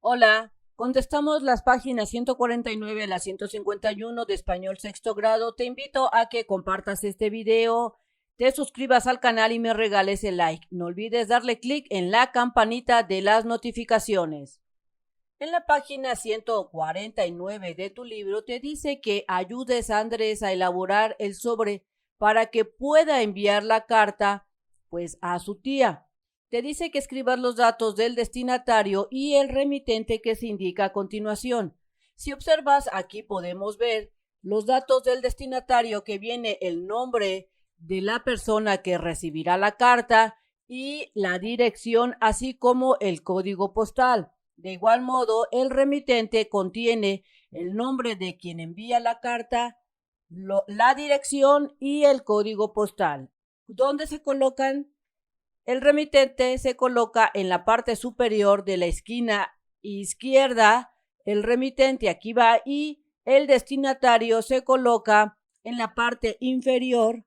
Hola, contestamos las páginas 149 a la 151 de Español Sexto Grado. Te invito a que compartas este video, te suscribas al canal y me regales el like. No olvides darle clic en la campanita de las notificaciones. En la página 149 de tu libro te dice que ayudes a Andrés a elaborar el sobre para que pueda enviar la carta pues a su tía. Te dice que escribas los datos del destinatario y el remitente que se indica a continuación. Si observas, aquí podemos ver los datos del destinatario, que viene el nombre de la persona que recibirá la carta y la dirección, así como el código postal. De igual modo, el remitente contiene el nombre de quien envía la carta, la dirección y el código postal. ¿Dónde se colocan? El remitente se coloca en la parte superior de la esquina izquierda. El remitente aquí va, y el destinatario se coloca en la parte inferior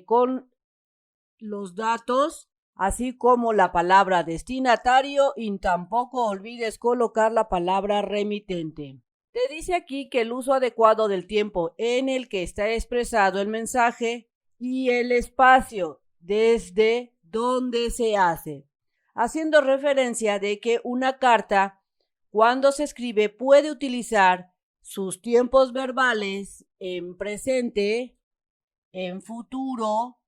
con los datos, así como la palabra destinatario, y tampoco olvides colocar la palabra remitente. Te dice aquí que el uso adecuado del tiempo en el que está expresado el mensaje y el espacio desde donde se hace, haciendo referencia de que una carta, cuando se escribe, puede utilizar sus tiempos verbales en presente, en futuro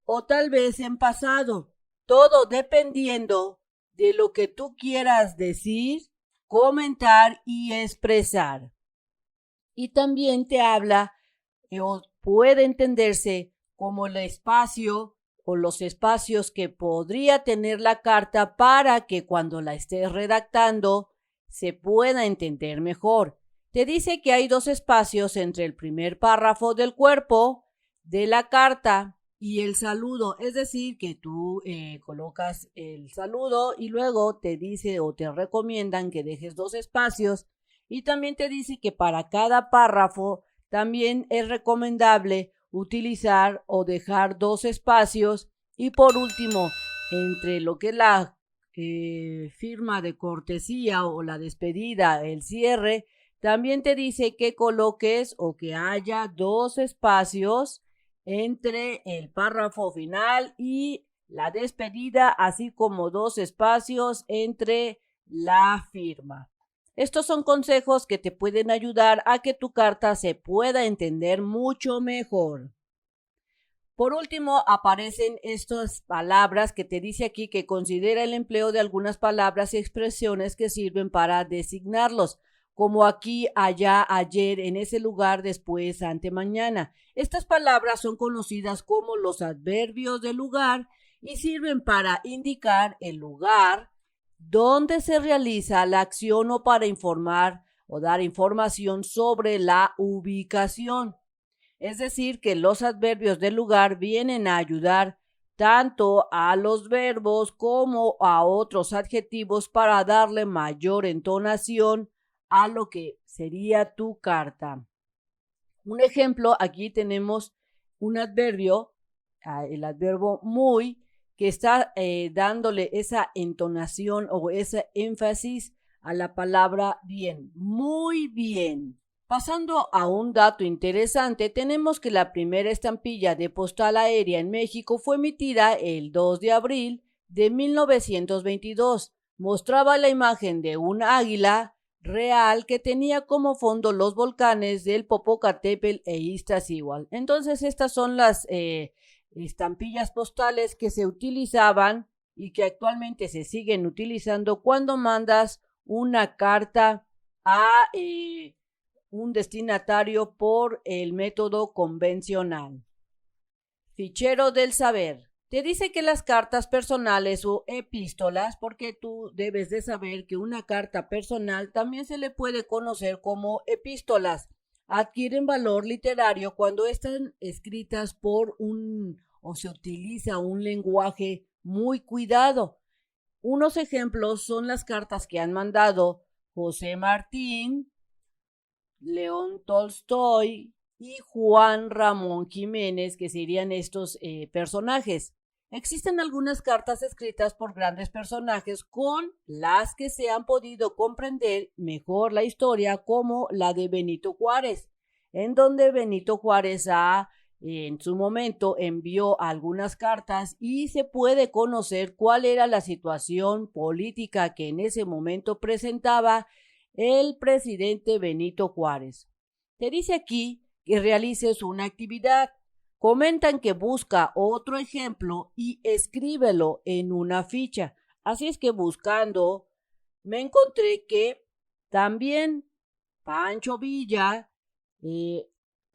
o tal vez en pasado, todo dependiendo de lo que tú quieras decir, comentar y expresar. Y también te habla o puede entenderse como el espacio o los espacios que podría tener la carta para que cuando la estés redactando se pueda entender mejor. Te dice que hay dos espacios entre el primer párrafo del cuerpo de la carta y el saludo, es decir, que tú colocas el saludo y luego te dice o te recomiendan que dejes dos espacios, y también te dice que para cada párrafo también es recomendable utilizar o dejar dos espacios. Y por último, entre lo que es la firma de cortesía o la despedida, el cierre, también te dice que coloques o que haya dos espacios entre el párrafo final y la despedida, así como dos espacios entre la firma. Estos son consejos que te pueden ayudar a que tu carta se pueda entender mucho mejor. Por último, aparecen estas palabras que te dice aquí que considera el empleo de algunas palabras y expresiones que sirven para designarlos, como aquí, allá, ayer, en ese lugar, después, ante, mañana. Estas palabras son conocidas como los adverbios de lugar y sirven para indicar el lugar donde se realiza la acción o para informar o dar información sobre la ubicación. Es decir, que los adverbios del lugar vienen a ayudar tanto a los verbos como a otros adjetivos para darle mayor entonación a lo que sería tu carta. Un ejemplo, aquí tenemos un adverbio, el adverbio muy, que está dándole esa entonación o ese énfasis a la palabra bien, muy bien. Pasando a un dato interesante, tenemos que la primera estampilla de postal aérea en México fue emitida el 2 de abril de 1922. Mostraba la imagen de un águila real que tenía como fondo los volcanes del Popocatépetl e Iztaccíhuatl. Entonces, estas son las estampillas postales que se utilizaban y que actualmente se siguen utilizando cuando mandas una carta a un destinatario por el método convencional. Fichero del saber. Te dice que las cartas personales o epístolas, porque tú debes de saber que una carta personal también se le puede conocer como epístolas, adquieren valor literario cuando están escritas por o se utiliza un lenguaje muy cuidado. Unos ejemplos son las cartas que han mandado José Martín, León Tolstoy y Juan Ramón Jiménez, que serían estos personajes. Existen algunas cartas escritas por grandes personajes con las que se han podido comprender mejor la historia, como la de Benito Juárez, en donde Benito Juárez en su momento envió algunas cartas y se puede conocer cuál era la situación política que en ese momento presentaba el presidente Benito Juárez. Te dice aquí que realices una actividad. Comentan que busca otro ejemplo y escríbelo en una ficha. Así es que buscando, me encontré que también Pancho Villa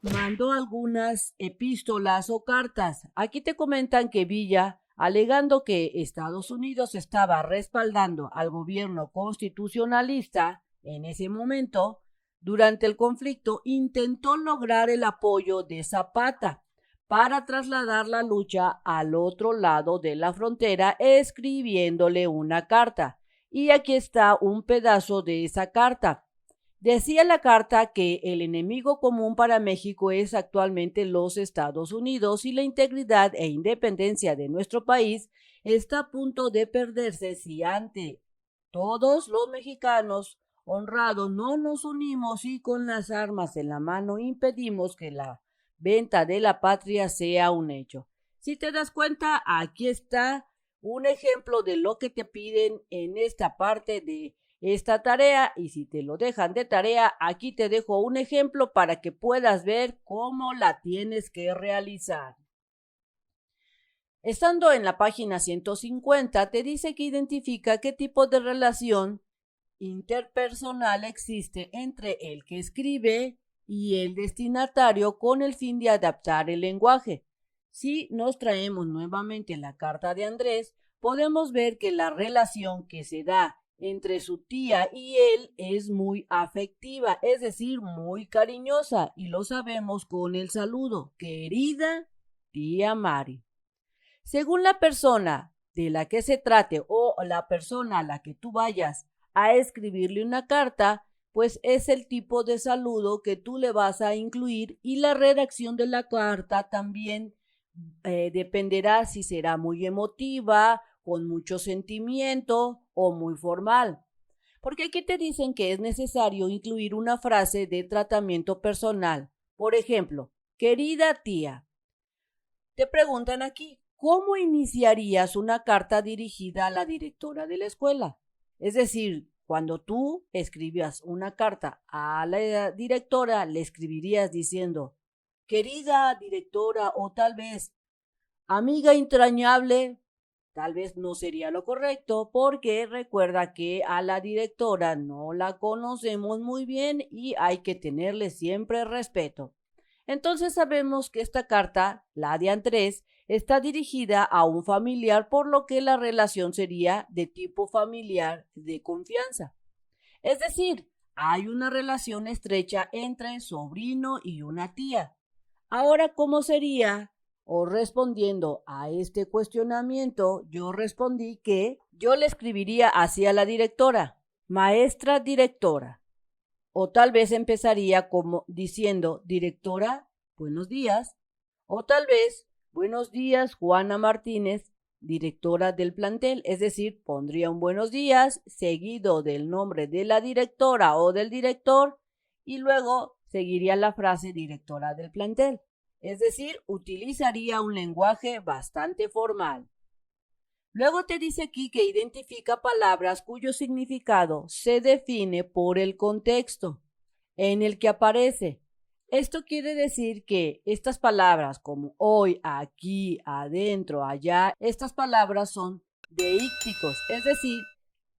mandó algunas epístolas o cartas. Aquí te comentan que Villa, alegando que Estados Unidos estaba respaldando al gobierno constitucionalista en ese momento, durante el conflicto, intentó lograr el apoyo de Zapata para trasladar la lucha al otro lado de la frontera, escribiéndole una carta. Y aquí está un pedazo de esa carta. Decía la carta que el enemigo común para México es actualmente los Estados Unidos y la integridad e independencia de nuestro país está a punto de perderse si ante todos los mexicanos honrados no nos unimos y con las armas en la mano impedimos que la venta de la patria sea un hecho. Si te das cuenta, aquí está un ejemplo de lo que te piden en esta parte de esta tarea, y si te lo dejan de tarea, aquí te dejo un ejemplo para que puedas ver cómo la tienes que realizar. Estando en la página 150, te dice que identifica qué tipo de relación interpersonal existe entre el que escribe y el destinatario con el fin de adaptar el lenguaje. Si nos traemos nuevamente la carta de Andrés, podemos ver que la relación que se da entre su tía y él es muy afectiva, es decir, muy cariñosa, y lo sabemos con el saludo: querida tía Mari. Según la persona de la que se trate o la persona a la que tú vayas a escribirle una carta, pues es el tipo de saludo que tú le vas a incluir, y la redacción de la carta también dependerá si será muy emotiva, con mucho sentimiento o muy formal. Porque aquí te dicen que es necesario incluir una frase de tratamiento personal. Por ejemplo, querida tía. Te preguntan aquí, ¿cómo iniciarías una carta dirigida a la directora de la escuela? Es decir, cuando tú escribías una carta a la directora, le escribirías diciendo, querida directora, o tal vez amiga entrañable. Tal vez no sería lo correcto, porque recuerda que a la directora no la conocemos muy bien y hay que tenerle siempre respeto. Entonces sabemos que esta carta, la de Andrés, está dirigida a un familiar, por lo que la relación sería de tipo familiar de confianza. Es decir, hay una relación estrecha entre sobrino y una tía. Ahora, ¿cómo sería? O respondiendo a este cuestionamiento, yo respondí que yo le escribiría así a la directora: maestra directora. O tal vez empezaría como diciendo, directora, buenos días. O tal vez, buenos días, Juana Martínez, directora del plantel. Es decir, pondría un buenos días seguido del nombre de la directora o del director, y luego seguiría la frase directora del plantel. Es decir, utilizaría un lenguaje bastante formal. Luego te dice aquí que identifica palabras cuyo significado se define por el contexto en el que aparece. Esto quiere decir que estas palabras como hoy, aquí, adentro, allá, estas palabras son deícticos, es decir,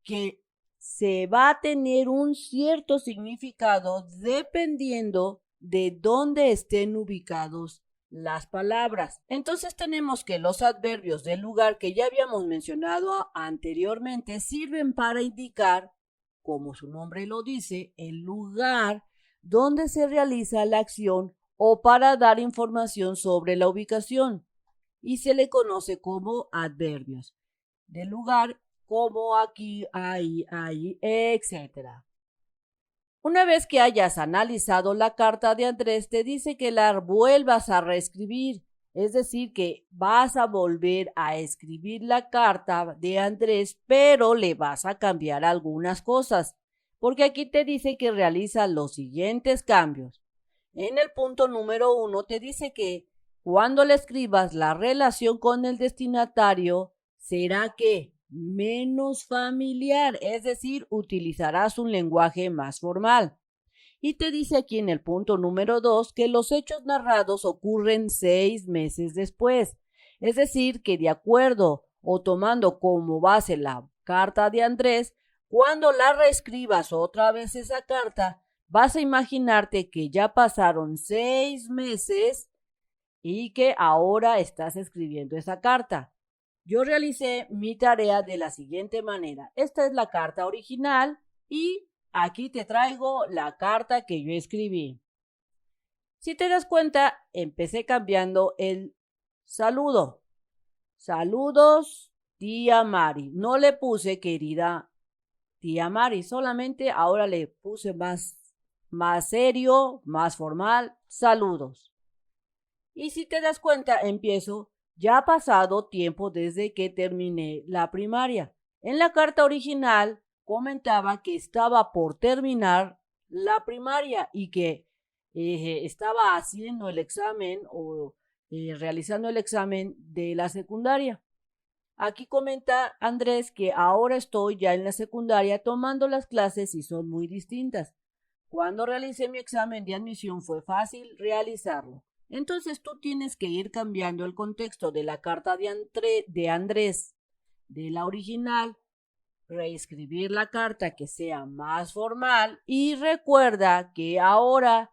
que se va a tener un cierto significado dependiendo de dónde estén ubicados las palabras. Entonces tenemos que los adverbios del lugar que ya habíamos mencionado anteriormente sirven para indicar, como su nombre lo dice, el lugar donde se realiza la acción o para dar información sobre la ubicación, y se le conoce como adverbios del lugar, como aquí, ahí, etc. Una vez que hayas analizado la carta de Andrés, te dice que la vuelvas a reescribir. Es decir, que vas a volver a escribir la carta de Andrés, pero le vas a cambiar algunas cosas, porque aquí te dice que realiza los siguientes cambios. En el punto número 1 te dice que cuando le escribas la relación con el destinatario será que menos familiar, es decir, utilizarás un lenguaje más formal. Y te dice aquí en el punto número 2 que los hechos narrados ocurren 6 meses después. Es decir, que de acuerdo o tomando como base la carta de Andrés, cuando la reescribas otra vez esa carta, vas a imaginarte que ya pasaron 6 meses y que ahora estás escribiendo esa carta. Yo realicé mi tarea de la siguiente manera. Esta es la carta original y aquí te traigo la carta que yo escribí. Si te das cuenta, empecé cambiando el saludo. Saludos, tía Mari. No le puse querida tía Mari, solamente ahora le puse más serio, más formal, saludos. Y si te das cuenta, empiezo, ya ha pasado tiempo desde que terminé la primaria. En la carta original comentaba que estaba por terminar la primaria y que estaba haciendo el examen o realizando el examen de la secundaria. Aquí comenta Andrés que ahora estoy ya en la secundaria tomando las clases y son muy distintas. Cuando realicé mi examen de admisión fue fácil realizarlo. Entonces tú tienes que ir cambiando el contexto de la carta de Andrés, de la original, reescribir la carta que sea más formal y recuerda que ahora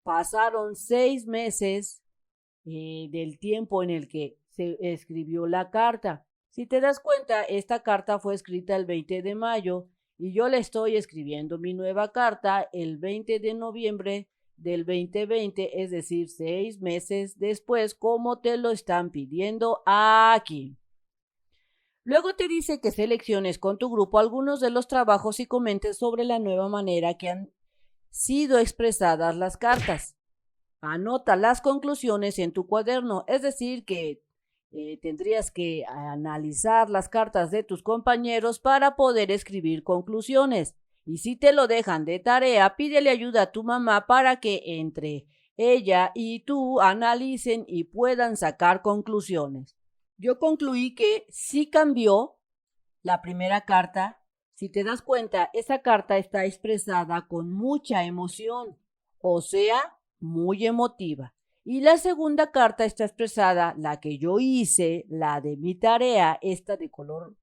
pasaron 6 meses del tiempo en el que se escribió la carta. Si te das cuenta, esta carta fue escrita el 20 de mayo y yo le estoy escribiendo mi nueva carta el 20 de noviembre del 2020, es decir, 6 meses después, como te lo están pidiendo aquí. Luego te dice que selecciones con tu grupo algunos de los trabajos y comentes sobre la nueva manera que han sido expresadas las cartas. Anota las conclusiones en tu cuaderno, es decir, que tendrías que analizar las cartas de tus compañeros para poder escribir conclusiones. Y si te lo dejan de tarea, pídele ayuda a tu mamá para que entre ella y tú analicen y puedan sacar conclusiones. Yo concluí que sí cambió la primera carta. Si te das cuenta, esa carta está expresada con mucha emoción, o sea, muy emotiva. Y la segunda carta está expresada, la que yo hice, la de mi tarea, esta de color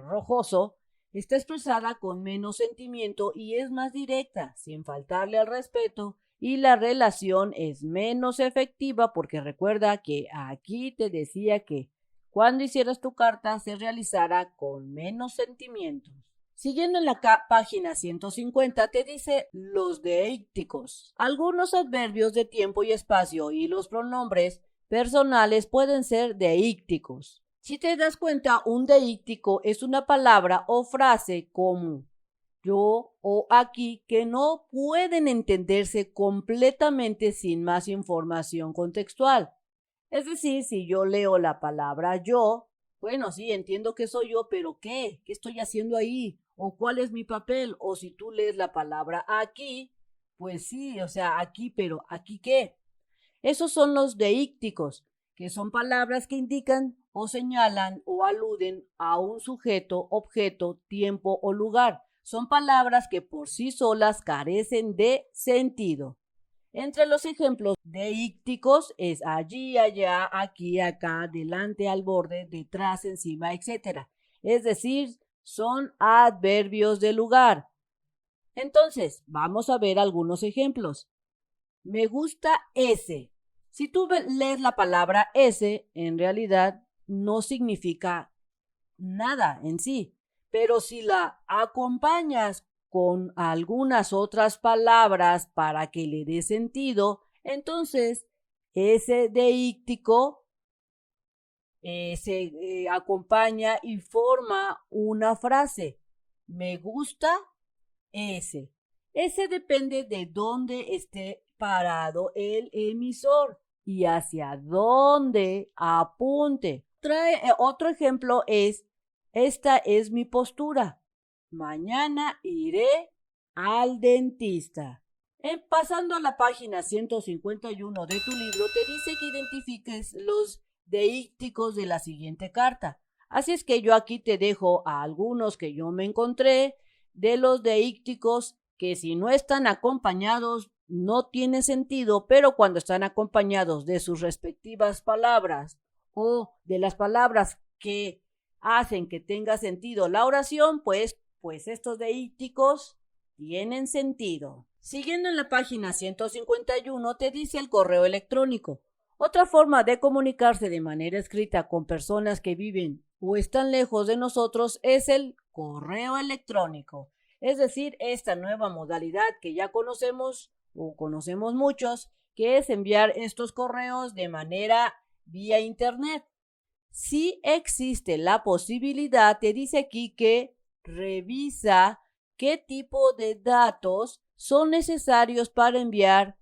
rojoso, está expresada con menos sentimiento y es más directa, sin faltarle al respeto, y la relación es menos efectiva porque recuerda que aquí te decía que cuando hicieras tu carta se realizará con menos sentimientos. Siguiendo en la página 150 te dice los deícticos. Algunos adverbios de tiempo y espacio y los pronombres personales pueden ser deícticos. Si te das cuenta, un deíctico es una palabra o frase como yo o aquí que no pueden entenderse completamente sin más información contextual. Es decir, si yo leo la palabra yo, bueno, sí, entiendo que soy yo, pero ¿qué? ¿Qué estoy haciendo ahí? ¿O cuál es mi papel? O si tú lees la palabra aquí, pues sí, o sea, aquí, pero ¿aquí qué? Esos son los deícticos, que son palabras que indican o señalan o aluden a un sujeto, objeto, tiempo o lugar. Son palabras que por sí solas carecen de sentido. Entre los ejemplos deícticos es allí, allá, aquí, acá, delante, al borde, detrás, encima, etc. Es decir, son adverbios de lugar. Entonces, vamos a ver algunos ejemplos. Me gusta ese. Si tú lees la palabra ese, en realidad no significa nada en sí, pero si la acompañas con algunas otras palabras para que le dé sentido, entonces ese deíctico se acompaña y forma una frase. Me gusta ese. Ese depende de dónde esté parado el emisor y hacia dónde apunte. Otro ejemplo es, esta es mi postura. Mañana iré al dentista. Pasando a la página 151 de tu libro, te dice que identifiques los deícticos de la siguiente carta. Así es que yo aquí te dejo a algunos que yo me encontré de los deícticos que si no están acompañados no tiene sentido, pero cuando están acompañados de sus respectivas palabras o de las palabras que hacen que tenga sentido la oración, pues estos deícticos tienen sentido. Siguiendo en la página 151 te dice el correo electrónico. Otra forma de comunicarse de manera escrita con personas que viven o están lejos de nosotros es el correo electrónico. Es decir, esta nueva modalidad que ya conocemos o conocemos muchos, que es enviar estos correos de manera vía internet. Si existe la posibilidad, te dice aquí que revisa qué tipo de datos son necesarios para enviar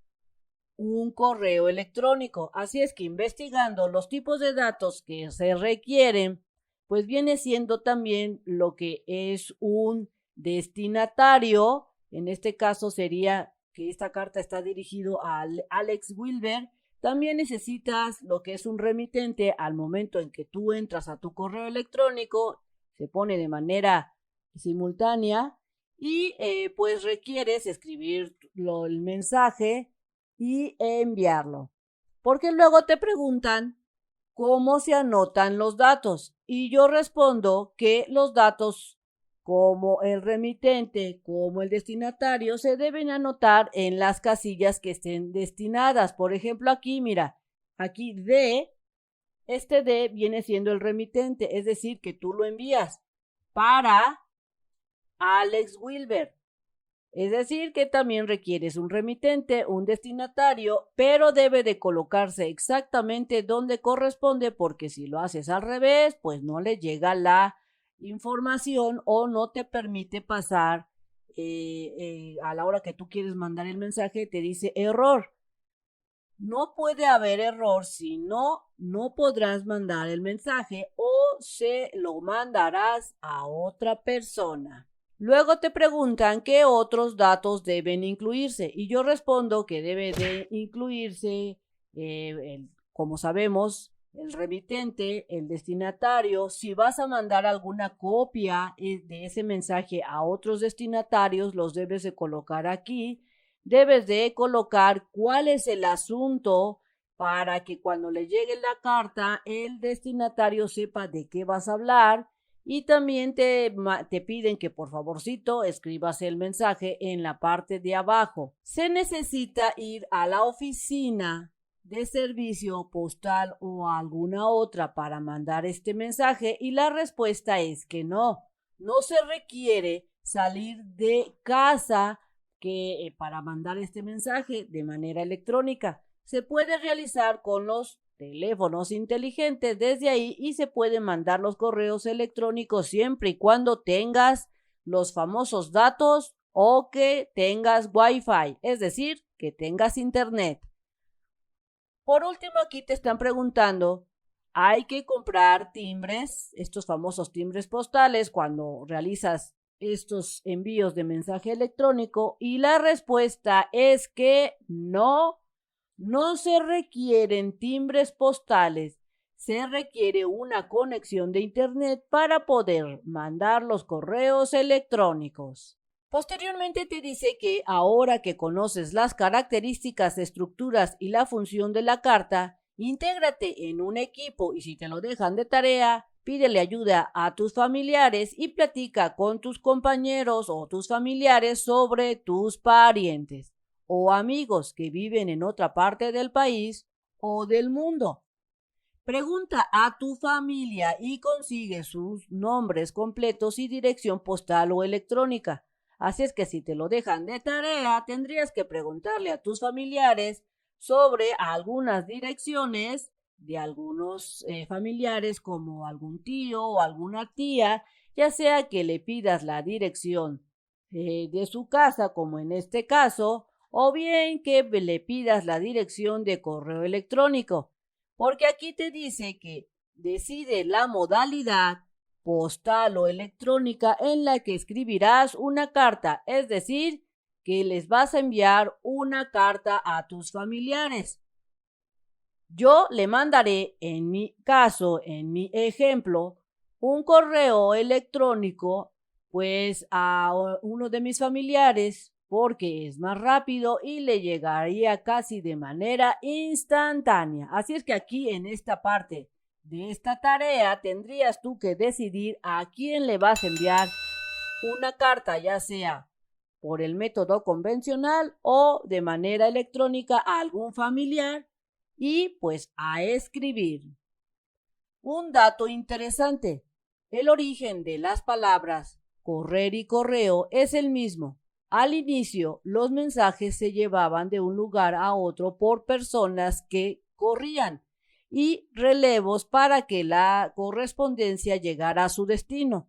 un correo electrónico. Así es que investigando los tipos de datos que se requieren, pues viene siendo también lo que es un destinatario. En este caso sería que esta carta está dirigido a Alex Wilber. También necesitas lo que es un remitente. Al momento en que tú entras a tu correo electrónico, se pone de manera simultánea y pues requieres escribir el mensaje y enviarlo. Porque luego te preguntan cómo se anotan los datos y yo respondo que los datos como el remitente, como el destinatario, se deben anotar en las casillas que estén destinadas. Por ejemplo, aquí, mira, aquí D, este D viene siendo el remitente, es decir, que tú lo envías para Alex Wilber. Es decir, que también requieres un remitente, un destinatario, pero debe de colocarse exactamente donde corresponde, porque si lo haces al revés, pues no le llega la información o no te permite pasar a la hora que tú quieres mandar el mensaje, te dice error. No puede haber error, si no podrás mandar el mensaje o se lo mandarás a otra persona. Luego te preguntan qué otros datos deben incluirse y yo respondo que debe de incluirse, como sabemos, el remitente, el destinatario. Si vas a mandar alguna copia de ese mensaje a otros destinatarios, los debes de colocar aquí. Debes de colocar cuál es el asunto para que cuando le llegue la carta el destinatario sepa de qué vas a hablar. Y también te piden que por favorcito escribas el mensaje en la parte de abajo. Se necesita ir a la oficina de servicio postal o a alguna otra para mandar este mensaje y la respuesta es que no se requiere salir de casa para mandar este mensaje de manera electrónica. Se puede realizar con los teléfonos inteligentes desde ahí y se pueden mandar los correos electrónicos siempre y cuando tengas los famosos datos o que tengas Wi-Fi, es decir, que tengas internet. Por último, aquí te están preguntando, hay que comprar timbres, estos famosos timbres postales cuando realizas estos envíos de mensaje electrónico y la respuesta es que no se requieren timbres postales, se requiere una conexión de internet para poder mandar los correos electrónicos. Posteriormente te dice que ahora que conoces las características, estructuras y la función de la carta, intégrate en un equipo y si te lo dejan de tarea, pídele ayuda a tus familiares y platica con tus compañeros o tus familiares sobre tus parientes o amigos que viven en otra parte del país o del mundo. Pregunta a tu familia y consigue sus nombres completos y dirección postal o electrónica. Así es que si te lo dejan de tarea, tendrías que preguntarle a tus familiares sobre algunas direcciones de algunos familiares como algún tío o alguna tía, ya sea que le pidas la dirección de su casa, como en este caso, o bien que le pidas la dirección de correo electrónico, porque aquí te dice que decide la modalidad postal o electrónica en la que escribirás una carta, es decir, que les vas a enviar una carta a tus familiares. Yo le mandaré, en mi caso, en mi ejemplo, un correo electrónico, pues a uno de mis familiares, porque es más rápido y le llegaría casi de manera instantánea. Así es que aquí en esta parte de esta tarea tendrías tú que decidir a quién le vas a enviar una carta, ya sea por el método convencional o de manera electrónica a algún familiar y pues a escribir. Un dato interesante: el origen de las palabras correr y correo es el mismo. Al inicio, los mensajes se llevaban de un lugar a otro por personas que corrían y relevos para que la correspondencia llegara a su destino.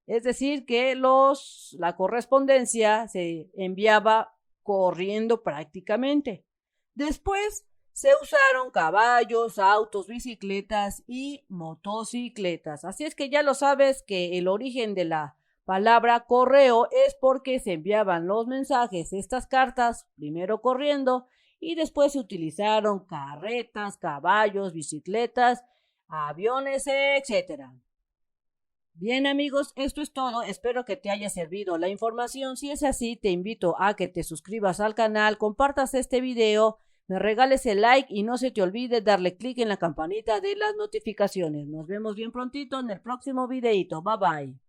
Es decir, que la correspondencia se enviaba corriendo prácticamente. Después se usaron caballos, autos, bicicletas y motocicletas. Así es que ya lo sabes que el origen de la palabra correo es porque se enviaban los mensajes, estas cartas, primero corriendo y después se utilizaron carretas, caballos, bicicletas, aviones, etcétera. Bien amigos, esto es todo, espero que te haya servido la información. Si es así, te invito a que te suscribas al canal, compartas este video, me regales el like y no se te olvide darle clic en la campanita de las notificaciones. Nos vemos bien prontito en el próximo videito, bye bye.